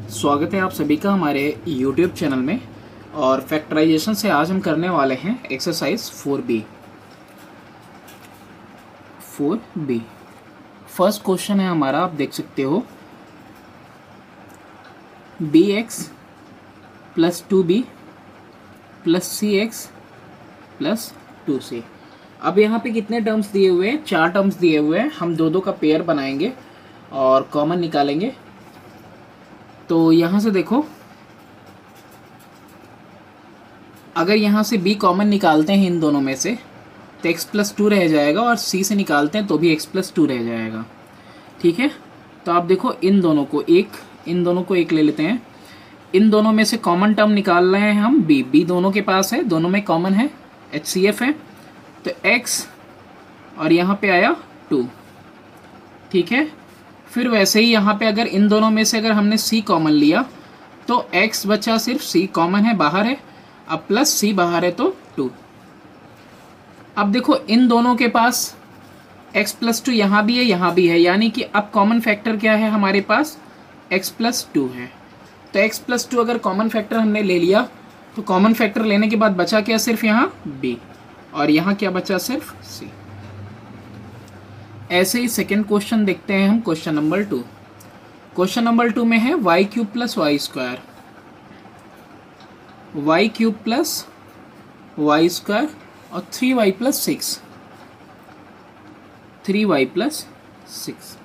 स्वागत है आप सभी का हमारे YouTube चैनल में। और फैक्टराइजेशन से आज हम करने वाले हैं एक्सरसाइज 4B। फर्स्ट क्वेश्चन है हमारा, आप देख सकते हो, bx plus 2b plus cx plus 2c। अब यहाँ पे कितने टर्म्स दिए हुए हैं? 4 टर्म्स दिए हुए हैं। हम दो का पेयर बनाएंगे और कॉमन निकालेंगे। तो यहाँ से देखो, अगर यहाँ से b कॉमन निकालते हैं इन दोनों में से तो x प्लस 2 रह जाएगा, और c से निकालते हैं तो भी x प्लस 2 रह जाएगा। ठीक है, तो आप देखो इन दोनों को एक ले लेते हैं। इन दोनों में से कॉमन टर्म निकाल रहे हैं हम b दोनों के पास है, दोनों में कॉमन है, HCF है, तो x और यहाँ पे आया 2। ठीक है, फिर वैसे ही यहाँ पे अगर इन दोनों में से अगर हमने c कॉमन लिया तो x बचा, सिर्फ c कॉमन है, बाहर है, अब प्लस c बाहर है तो 2। अब देखो इन दोनों के पास x प्लस 2 यहाँ भी है, यहाँ भी है, यानी कि अब कॉमन फैक्टर क्या है हमारे पास? x प्लस 2 है। तो x प्लस 2 अगर कॉमन फैक्टर हमने ले लिया तो कॉमन फैक्टर लेने के बाद बचा क्या? सिर्फ यहाँ b, और यहाँ क्या बचा? सिर्फ c। ऐसे ही सेकेंड क्वेश्चन देखते हैं हम, क्वेश्चन नंबर 2। क्वेश्चन नंबर 2 में है y cube plus Y square, Y cube plus Y square और 3y प्लस 6, 3y प्लस 6।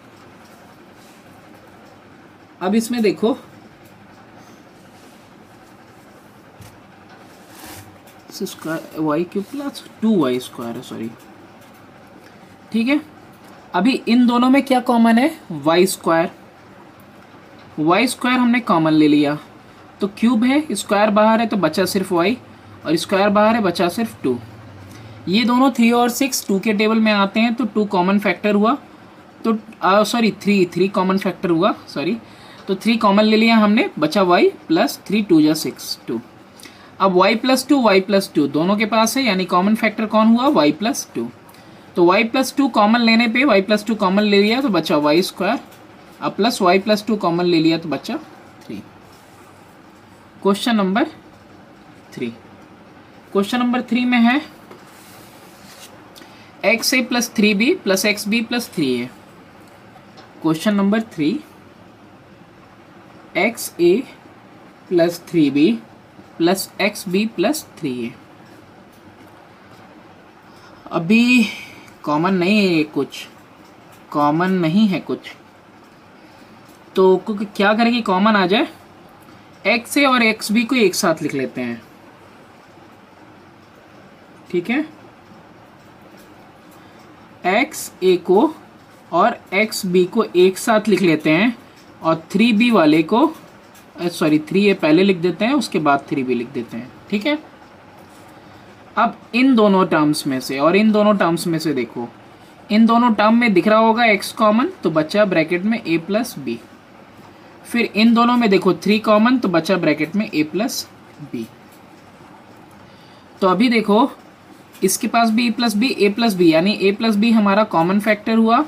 अब इसमें देखो, Y cube plus 2y square है, सॉरी। ठीक है, अभी इन दोनों में क्या कॉमन है? Y square. वाई स्क्वायर हमने कॉमन ले लिया तो क्यूब है, स्क्वायर बाहर है तो बचा सिर्फ y, और स्क्वायर बाहर है, बचा सिर्फ 2। ये दोनों 3 और 6 2 के टेबल में आते हैं तो 2 कॉमन फैक्टर हुआ, तो सॉरी 3 कॉमन फैक्टर हुआ, सॉरी। तो 3 कॉमन ले लिया हमने, बचा y प्लस 3, 2 जा 6, 2। अब y प्लस 2 दोनों के पास है, यानी कॉमन फैक्टर कौन हुआ? y plus 2। तो y प्लस 2 कॉमन लेने पे y प्लस 2 कॉमन ले लिया तो बचा वाई स्क्वायर, अब प्लस y प्लस 2 कॉमन ले लिया तो बचा 3। Question number 3। क्वेश्चन नंबर 3 में है xa plus 3b plus xb plus 3a। Question number 3, xa plus 3b plus xb plus 3a। अभी कॉमन नहीं है, कुछ कॉमन नहीं है कुछ, तो क्या करेंगे? कॉमन आ जाए, एक्स ए और एक्स बी को एक साथ लिख लेते हैं। ठीक है, एक्स ए को और एक्स बी को एक साथ लिख लेते हैं, और 3b वाले को, सॉरी 3a पहले लिख देते हैं, उसके बाद 3b लिख देते हैं। ठीक है, अब इन दोनों टर्म्स में से और इन दोनों टर्म्स में से देखो, इन दोनों टर्म में दिख रहा होगा x कॉमन, तो बचा ब्रैकेट में a प्लस बी। फिर इन दोनों में देखो 3 कॉमन, तो बचा ब्रैकेट में a प्लस बी। तो अभी देखो इसके पास भी a प्लस बी, यानी a प्लस बी हमारा कॉमन फैक्टर हुआ,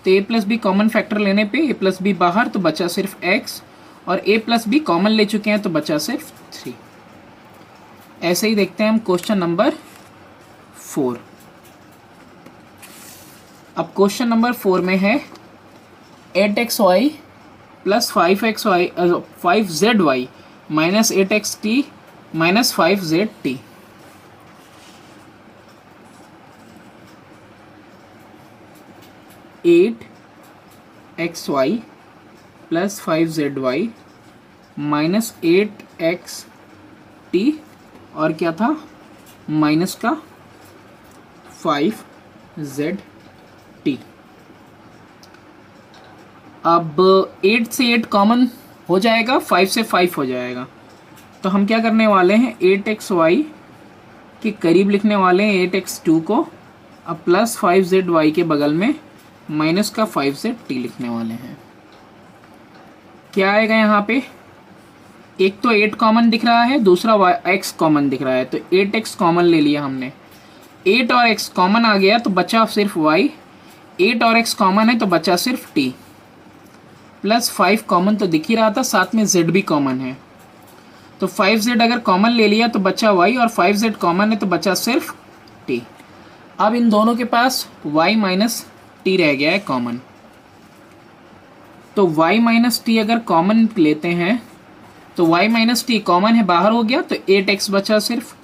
तो a plus B common factor लेने पे a प्लस बी बाहर, तो बचा सिर्फ x, और a प्लस बी कॉमन ले चुके हैं तो बचा सिर्फ 3। ऐसे ही देखते हैं हम क्वेश्चन नंबर 4। अब क्वेश्चन नंबर 4 में है 8xy plus 5zy minus 8xt minus 5zt। Eight X Y plus 5zy minus 8xt, और क्या था? माइनस का 5zt। अब 8 से 8 कॉमन हो जाएगा, 5 से 5 हो जाएगा, तो हम क्या करने वाले हैं? 8xy के करीब लिखने वाले हैं 8x2 को, अब प्लस 5zy के बगल में माइनस का 5zt लिखने वाले हैं। क्या आएगा यहाँ पे? एक तो 8 कॉमन दिख रहा है, दूसरा x कॉमन दिख रहा है, तो 8x कॉमन ले लिया हमने, 8 और x कॉमन आ गया तो बचा सिर्फ y, 8 और x कॉमन है तो बचा सिर्फ t। प्लस 5 कॉमन तो दिख ही रहा था, साथ में z भी कॉमन है, तो 5z अगर कॉमन ले लिया तो बचा y, और 5z कॉमन है तो बचा सिर्फ t। अब इन दोनों के पास y माइनस टी रह गया है कॉमन, तो y माइनस टी अगर कॉमन लेते हैं तो y माइनस टी कॉमन है, बाहर हो गया तो 8x बचा सिर्फ,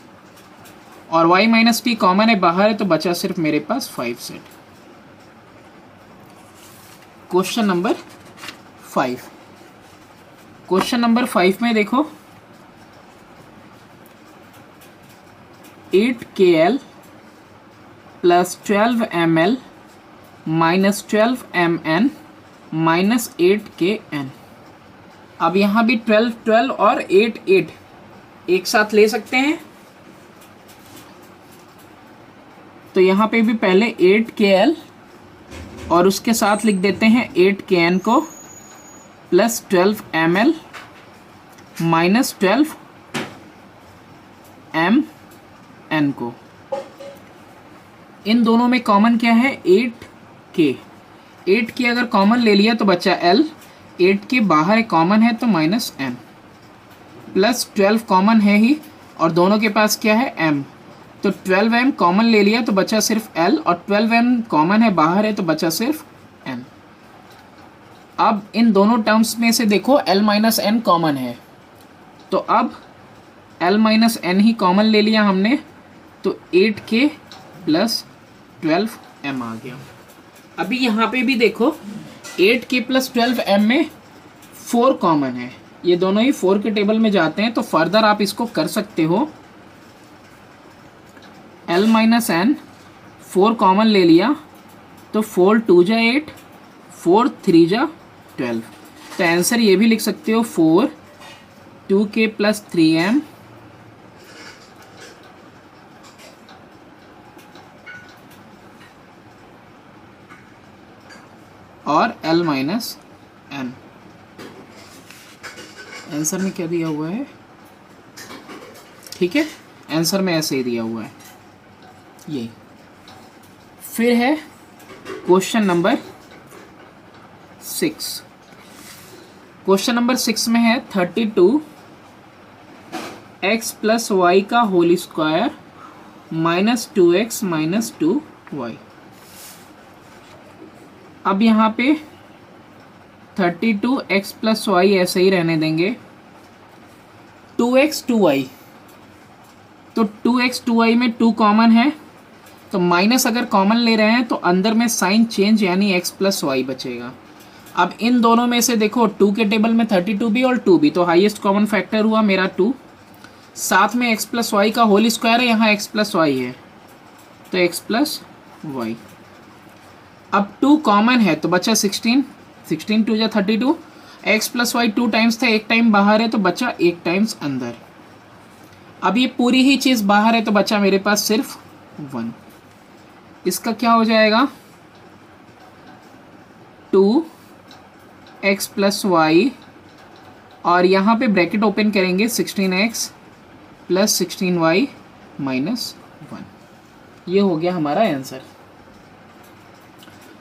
और y माइनस टी कॉमन है, बाहर है तो बचा सिर्फ मेरे पास 5z। Question number 5, question number 5 में देखो 8kl plus 12ml minus 12mn minus 8kn। अब यहाँ भी 12 12 और 8 8 एक साथ ले सकते हैं, तो यहाँ पे भी पहले 8kl और उसके साथ लिख देते हैं 8kn को, प्लस 12ml माइनस 12mn को। इन दोनों में कॉमन क्या है 8k, 8k अगर कॉमन ले लिया तो बचा l, 8k बाहर कॉमन है तो माइनस m, प्लस 12 कॉमन है ही और दोनों के पास क्या है m, तो 12m कॉमन ले लिया तो बचा सिर्फ l, और 12m कॉमन है बाहर है तो बचा सिर्फ n। अब इन दोनों टर्म्स में से देखो l माइनस n कॉमन है, तो अब l माइनस n ही कॉमन ले लिया हमने, तो 8k प्लस 12m आ गया। अभी यहाँ पे भी देखो 8k प्लस 12m में 4 कॉमन है, ये दोनों ही 4 के टेबल में जाते हैं, तो फर्दर आप इसको कर सकते हो, l माइनस n 4 कॉमन ले लिया तो 4 2 जा 8, 4 3 जा 12, तो आंसर ये भी लिख सकते हो 4 2k प्लस 3m और l माइनस n। आंसर में क्या दिया हुआ है, ठीक है, आंसर में ऐसे ही दिया हुआ है ये। फिर है क्वेश्चन नंबर 6, क्वेश्चन नंबर 6 में है 32x प्लस वाई का whole square minus 2x minus 2y। अब यहाँ पे 32x प्लस वाई ऐसे ही रहने देंगे, 2x 2y, तो 2x 2y में 2 कॉमन है, तो माइनस अगर कॉमन ले रहे हैं तो अंदर में साइन चेंज यानी x प्लस वाई बचेगा। अब इन दोनों में से देखो 2 के टेबल में 32 भी और 2 भी, तो हाईएस्ट कॉमन फैक्टर हुआ मेरा 2, साथ में x प्लस वाई का होल स्क्वायर है, यहाँ x प्लस वाई है तो x प्लस वाई। अब 2 कॉमन है तो बचा 16, 16 2 जा 32, x प्लस वाई 2 टाइम्स था, एक टाइम बाहर है तो बचा 1 टाइम्स अंदर। अब ये पूरी ही चीज़ बाहर है तो बचा मेरे पास सिर्फ 1, इसका क्या हो जाएगा 2x प्लस वाई, और यहाँ पे ब्रैकेट ओपन करेंगे 16x प्लस 16y माइनस 1, ये हो गया हमारा answer.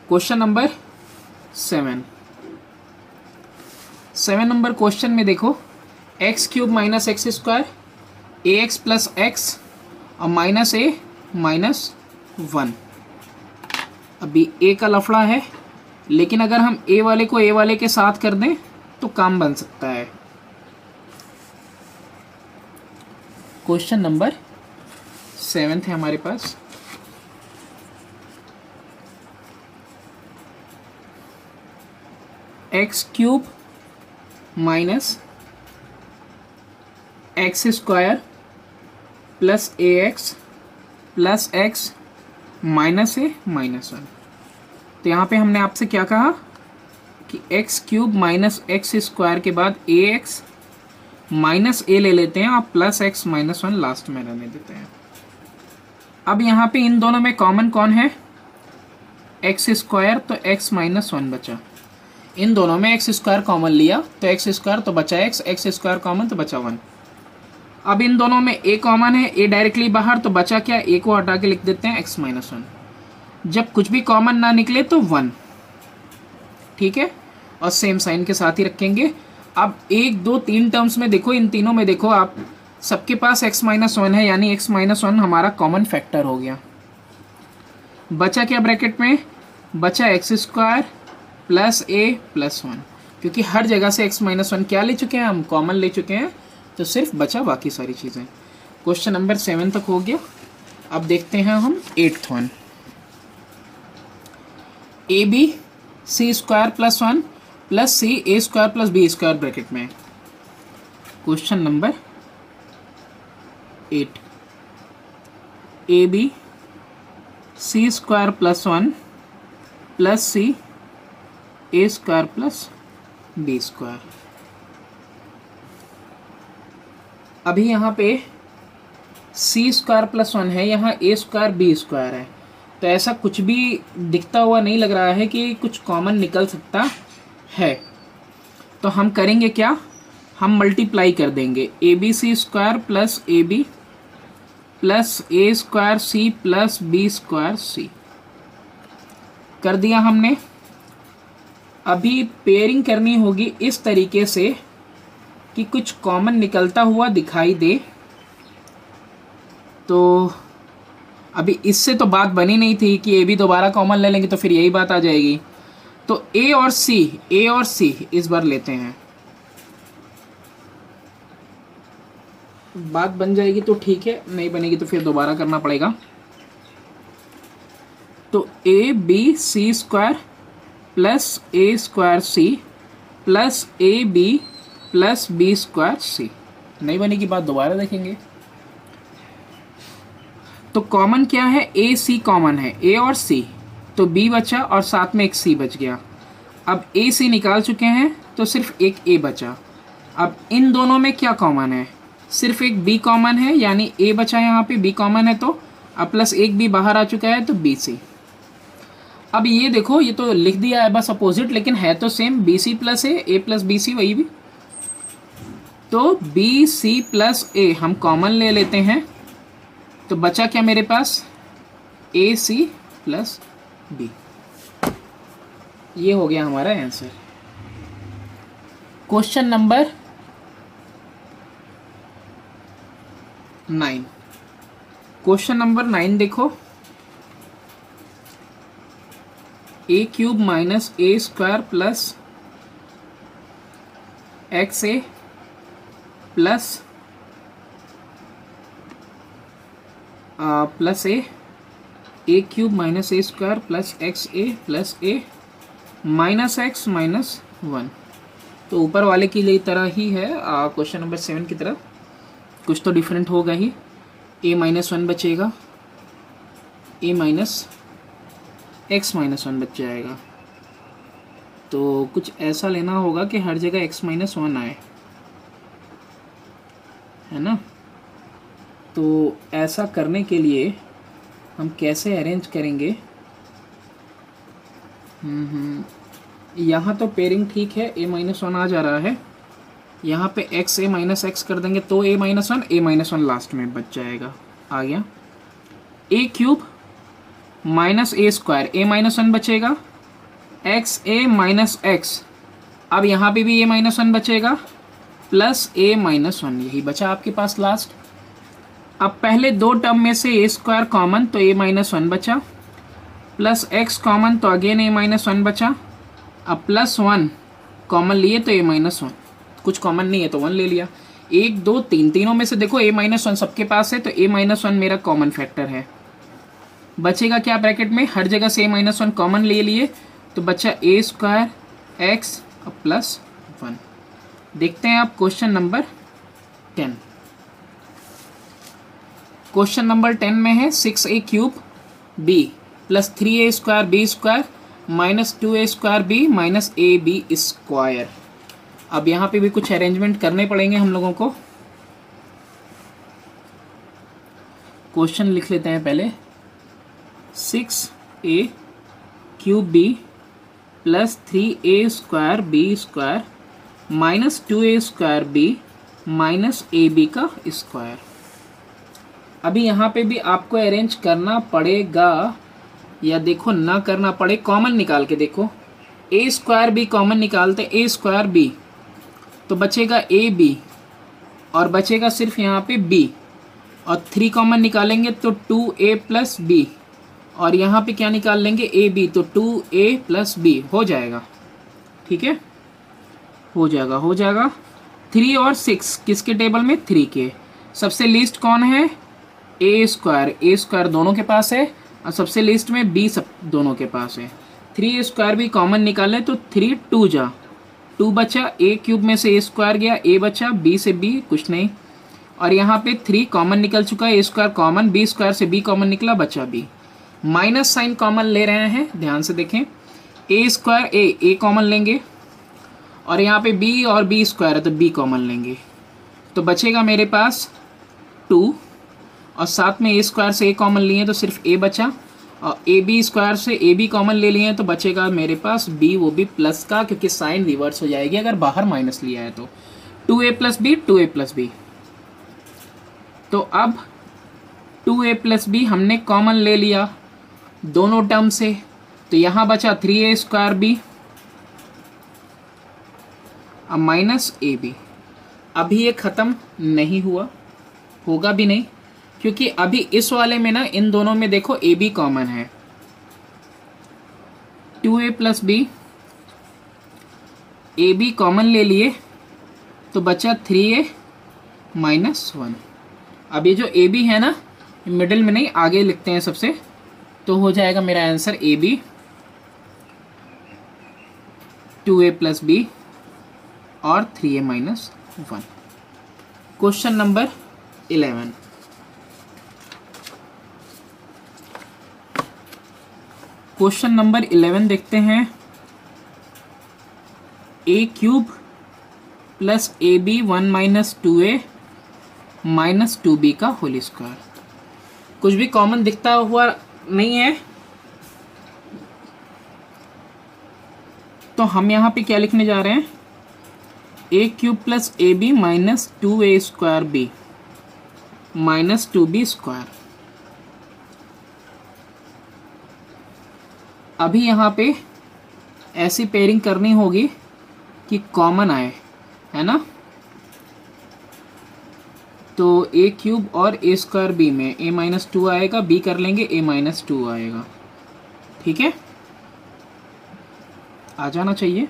Question number 7 number question में देखो X cube minus X square, A X plus X और माइनस ए माइनस 1। अभी ए का लफड़ा है, लेकिन अगर हम ए वाले को ए वाले के साथ कर दें तो काम बन सकता है। क्वेश्चन नंबर 7 है हमारे पास, X cube minus X square plus A X plus X minus A minus 1। तो यहाँ पे हमने आपसे क्या कहा कि X cube minus X square के बाद ए एक्स माइनस ए ले लेते हैं और प्लस एक्स माइनस 1 लास्ट में रहने देते हैं। अब यहाँ पे इन दोनों में कॉमन कौन है एक्स स्क्वायर, तो एक्स माइनस 1 बचा। इन दोनों में एक्स स्क्वायर कॉमन लिया तो एक्स स्क्वायर तो बचा एक्स, एक्स स्क्वायर कॉमन तो बचा 1। अब इन दोनों में ए कॉमन है, ए डायरेक्टली बाहर, तो बचा क्या, ए को हटा के लिख देते हैं एक्स माइनस 1। जब कुछ भी कॉमन ना निकले तो 1, ठीक है। और सेम साइन के साथ ही रखेंगे। अब 1 2 3 टर्म्स में देखो, इन तीनों में देखो आप, सबके पास x-1 है, यानी x-1 हमारा कॉमन फैक्टर हो गया। बचा क्या ब्रैकेट में? बचा x² प्लस a प्लस 1, क्योंकि हर जगह से x-1 क्या ले चुके हैं हम? कॉमन ले चुके हैं, तो सिर्फ बचा बाकी सारी चीज़ें। क्वेश्चन नंबर 7 तक हो गया। अब देखते हैं हम 8th one. AB c² plus 1 plus c a² plus b² bracket में। Question number 8, AB c² plus 1 plus c a² plus b²। अभी यहाँ पे c² प्लस 1 है, यहाँ a² b² है, तो ऐसा कुछ भी दिखता हुआ नहीं लग रहा है कि कुछ कॉमन निकल सकता है। तो हम करेंगे क्या? हम मल्टीप्लाई कर देंगे ABC² plus AB plus A² C plus B² C। कर दिया हमने। अभी पेयरिंग करनी होगी इस तरीके से कि कुछ कॉमन निकलता हुआ दिखाई दे। तो अभी इससे तो बात बनी नहीं थी कि ए भी दोबारा कॉमन ले लेंगे तो फिर यही बात आ जाएगी। तो ए और सी इस बार लेते हैं, बात बन जाएगी तो ठीक है, नहीं बनेगी तो फिर दोबारा करना पड़ेगा। तो AB C² plus A² C plus AB plus B² C, नहीं बनेगी बात दोबारा देखेंगे। तो कॉमन क्या है? ए सी कॉमन है, ए और सी, तो बी बचा और साथ में एक सी बच गया। अब ए सी निकाल चुके हैं तो सिर्फ एक ए बचा। अब इन दोनों में क्या कॉमन है? सिर्फ एक बी कॉमन है, यानी ए बचा यहाँ पे, बी कॉमन है तो अब प्लस एक बी बाहर आ चुका है तो बी सी। अब ये देखो, ये तो लिख दिया है बस अपोजिट, लेकिन है तो सेम, बी सी प्लस ए प्लस बी सी वही भी। तो बी सी प्लस ए हम कॉमन ले लेते हैं, तो बचा क्या मेरे पास? ए सी प्लस बी। ये हो गया हमारा answer. Question number 9। Question number 9 देखो, a³ minus A² plus XA plus plus a³ minus A² plus XA plus a minus x minus 1। तो ऊपर वाले की लिए तरह ही है, क्वेश्चन नंबर 7 की तरह, कुछ तो डिफरेंट होगा ही। a माइनस 1 बचेगा, a माइनस x माइनस 1 बच जाएगा। तो कुछ ऐसा लेना होगा कि हर जगह x माइनस 1 आए, है ना। तो ऐसा करने के लिए हम कैसे अरेंज करेंगे? यहाँ तो पेयरिंग ठीक है, a माइनस 1 आ जा रहा है, यहाँ पे x a माइनस x कर देंगे तो a माइनस 1 लास्ट में बच जाएगा। आ गया a³ minus A² a minus 1 बचेगा, x a माइनस x, अब यहाँ पे भी a माइनस 1 बचेगा प्लस a माइनस 1, यही बचा आपके पास लास्ट। अब पहले दो टर्म में से A² कॉमन तो a माइनस 1 बचा, प्लस x कॉमन तो अगेन a माइनस 1 बचा। अब प्लस 1 कॉमन लिए तो a माइनस 1, कुछ कॉमन नहीं है तो 1 ले लिया। 1 2 3 तीनों में से देखो a माइनस 1 सबके पास है, तो a माइनस 1 मेरा कॉमन फैक्टर है। बचेगा क्या ब्रैकेट में? हर जगह से a माइनस 1 कॉमन ले लिए, तो बचा A² x प्लस 1। देखते हैं आप क्वेश्चन नंबर 10। क्वेश्चन नंबर 10 में है 6a³ b plus 3a² b² minus 2a² b minus ab²। अब यहाँ पे भी कुछ अरेंजमेंट करने पड़ेंगे हम लोगों को। क्वेश्चन लिख लेते हैं पहले, 6a³ b plus 3a² b² minus 2a² b minus ab का स्क्वायर। अभी यहाँ पे भी आपको अरेंज करना पड़ेगा, या देखो ना करना पड़े, कॉमन निकाल के देखो। ए स्क्वायर बी कॉमन निकालते, ए स्क्वायर बी, तो बचेगा ए बी और बचेगा सिर्फ यहाँ पे बी, और 3 कॉमन निकालेंगे तो 2a प्लस बी, और यहाँ पे क्या निकाल लेंगे ए बी, तो 2a प्लस बी हो जाएगा। ठीक है, हो जाएगा 3 और 6 किसके टेबल में, 3 के। सबसे लीस्ट कौन है, ए स्क्वायर दोनों के पास है, और सबसे लीस्ट में बी सब दोनों के पास है। 3 स्क्वायर भी कॉमन निकाले तो 3 2 जा 2 बचा, ए क्यूब में से ए स्क्वायर गया, ए बचा, बी से बी कुछ नहीं, और यहाँ पे 3 कॉमन निकल चुका है, ए स्क्वायर कॉमन, बी स्क्वायर से बी कॉमन निकला, बचा बी। माइनस साइन कॉमन ले रहे हैं, ध्यान से देखें, ए स्क्वायर ए कॉमन लेंगे, और यहाँ पे बी और बी स्क्वायर है तो बी कॉमन लेंगे, तो बचेगा मेरे पास 2, और साथ में ए स्क्वायर से ए कॉमन लिए तो सिर्फ ए बचा, और ए बी स्क्वायर से ए बी कॉमन ले लिए तो बचेगा मेरे पास बी, वो भी प्लस का, क्योंकि साइन रिवर्स हो जाएगी अगर बाहर माइनस लिया है तो। 2a plus B, 2a plus B, तो अब 2a प्लस बी हमने कॉमन ले लिया दोनों टर्म से, तो यहाँ बचा 3a स्क्वायर बी अब माइनस ए बी। अभी ये ख़त्म नहीं हुआ, होगा भी नहीं, क्योंकि अभी इस वाले में ना इन दोनों में देखो ए बी कॉमन है, 2a plus B, A B common ले लिए तो बचा 3a माइनस 1। अब ये जो ए बी है ना मिडिल में नहीं, आगे लिखते हैं सबसे, तो हो जाएगा मेरा answer A B 2a plus B और 3a minus 1। Question number 11, question number 11 देखते हैं। A cube plus A B 1 minus 2a minus 2b का होल स्क्वायर। कुछ भी कॉमन दिखता हुआ नहीं है, तो हम यहाँ पे क्या लिखने जा रहे हैं, A cube plus A B minus 2a square B minus 2b square. अभी यहाँ पे ऐसी पेयरिंग करनी होगी कि कॉमन आए, है ना, तो ए क्यूब और ए स्क्वायर बी में ए माइनस 2 आएगा, बी कर लेंगे ए माइनस 2 आएगा। ठीक है, आ जाना चाहिए।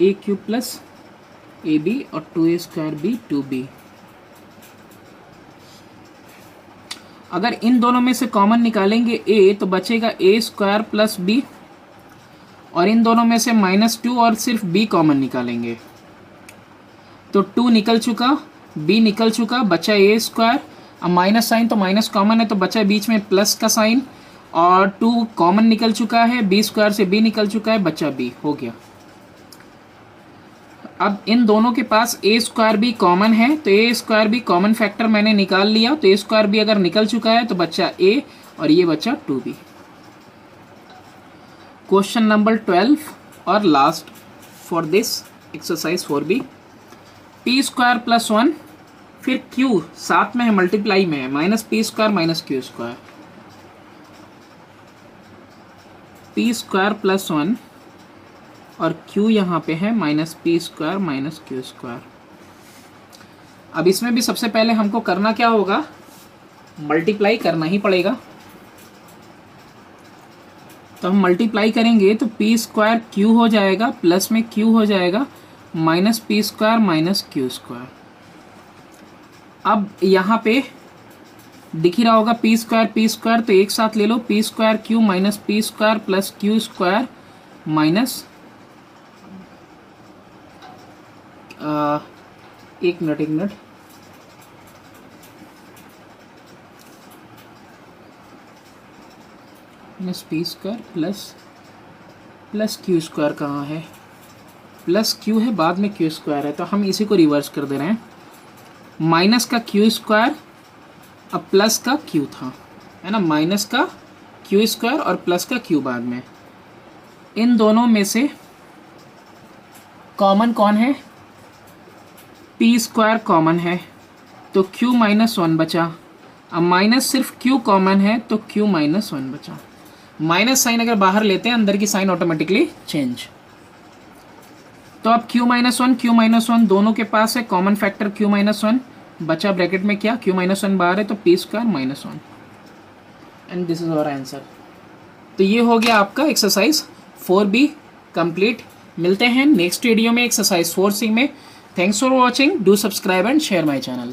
ए क्यूब प्लस ए बी और 2a स्क्वायर बी 2b। अगर इन दोनों में से कॉमन निकालेंगे a तो बचेगा a स्क्वायर प्लस b, और इन दोनों में से -2 और सिर्फ b कॉमन निकालेंगे तो 2 निकल चुका, b निकल चुका, बचा a स्क्वायर। अब माइनस साइन तो माइनस कॉमन है तो बचा बीच में प्लस का साइन, और 2 कॉमन निकल चुका है, b स्क्वायर से b निकल चुका है, बचा b, हो गया। अब इन दोनों के पास ए स्क्वायर भी कॉमन है, तो ए स्क्वायर भी कॉमन फैक्टर मैंने निकाल लिया, तो ए स्क्वायर भी अगर निकल चुका है तो बच्चा ए और ये बच्चा 2b। क्वेश्चन नंबर 12 और last for this exercise 4b, P square plus 1, फिर क्यू साथ में है, मल्टीप्लाई में है, minus P square minus Q square, P square plus 1 और q यहाँ पे है minus P square minus Q square. अब इसमें भी सबसे पहले हमको करना क्या होगा, मल्टीप्लाई करना ही पड़ेगा। तो हम मल्टीप्लाई करेंगे तो पी स्क्वायर क्यू हो जाएगा, प्लस में q हो जाएगा minus P square minus Q square. अब यहाँ पे दिख ही रहा होगा पी स्क्वायर, तो एक साथ ले लो, P square Q minus P square plus Q square minus एक minute minus P square plus Q square कहाँ है, प्लस क्यू है, बाद में क्यू स्क्वायर है, तो हम इसी को रिवर्स कर दे रहे हैं। माइनस का क्यू स्क्वायर अब प्लस का क्यू था, है ना, माइनस का क्यू स्क्वायर और प्लस का क्यू बाद में। इन दोनों में से कॉमन कौन है, पी स्क्वायर कॉमन है तो q माइनस 1 बचा। अब माइनस सिर्फ q कॉमन है तो q माइनस 1 बचा। माइनस साइन अगर बाहर लेते हैं अंदर की साइन ऑटोमेटिकली चेंज। तो अब q-1 दोनों के पास है कॉमन फैक्टर q-1, बचा ब्रैकेट में क्या q-1 बाहर है तो p² -1 and this is our answer. तो ये हो गया आपका एक्सरसाइज 4B कंप्लीट। मिलते हैं नेक्स्ट वीडियो में एक्सरसाइज 4C में। Thanks for watching, do subscribe and share my channel.